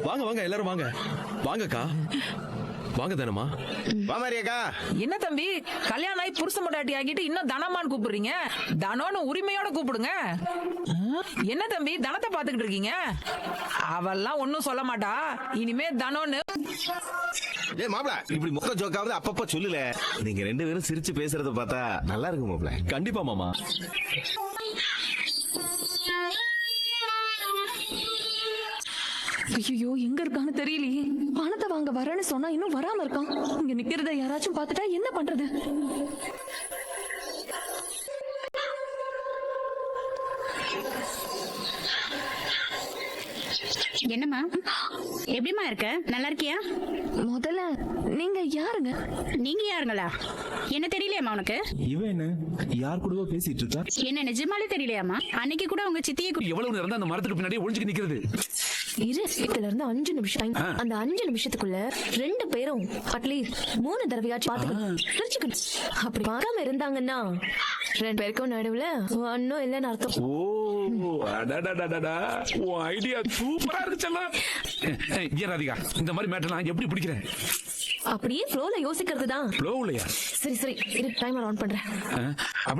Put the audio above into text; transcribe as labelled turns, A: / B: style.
A: வாங்க வாங்க எல்லாரும் வாங்க வாங்கக்கா. வாங்க தானம்மா.
B: வா மாரியக்கா.
C: என்ன தம்பி கல்யாணம் ஆகி புருஷ முட்டாட்டி ஆகிட்டு இன்னும் தனமான்னு கூப்பிடுறீங்க? தனோன்னு உரிமையோட கூப்பிடுங்க. என்ன தம்பி தனத்தை பாத்துக்கிட்டு இருக்கீங்க? அவெல்லாம் ஒன்னும் சொல்ல மாட்டா. இனிமே தனோன்னு.
B: ஏ மாப்ள, இப்படி மொக்க ஜோக்காவது அப்பப்ப சொல்லுல. நீங்க ரெண்டு பேரும் சிரிச்சு பேசுறத பார்த்தா நல்லா இருக்கு மாப்ள.
A: கண்டிப்பா மாமா.
D: ஐயோ எங்க இருக்கான்னு தெரியலையே. பணத்தை வாங்க வரேன்னு சொன்னா இன்னும் வராம இருக்கான். இங்க நிக்கிறத யாராச்சும் பார்த்துட்டா என்ன பண்றது?
E: என்னம்மா எப்படிமா இருக்க? நல்லா இருக்கியா?
D: முதல்ல நீங்க யாருங்க?
E: நீங்க யாருங்களா? என்ன தெரியலையாமா உனக்கு?
F: இவன் என்ன யார் கூடவோ பேசிட்டு இருக்கா?
E: என்ன நிஜமாலே தெரியலையாமா? அன்னைக்கு கூட உங்க சித்தியை
G: எவ்வளவு நேரம் தான் அந்த மரத்துக்கு பின்னாடி ஒளிஞ்சுக்கு நிக்கிறது?
D: இரு, இதுல இருந்து 5 நிமிஷம். அந்த 5 நிமிஷத்துக்குள்ள 2 பேரும் அட்லீஸ்ட் 3 தடவையாச்சும் பாத்துக்கணும். அப்படி பார்க்காம இருந்தாங்கன்னா 2 பேருக்கும் நடுவுல ஒன்னும் இல்லைன்னு அர்த்தம்.
G: ஓ அடடடடடா, உன் ஐடியா சூப்பரா இருக்கு செல்லம். ஏன் ராதிகா, இந்த மாதிரி மேட்டர்லாம் எப்படி பிடிக்கிறேன்?
D: அப்படியே ஃப்ளோல யோசிக்கிறது தான்.
G: ஃப்ளோவுலையா?
D: சரி சரி, இரு டைமர் ஆன் பண்றேன்.
G: அப்படி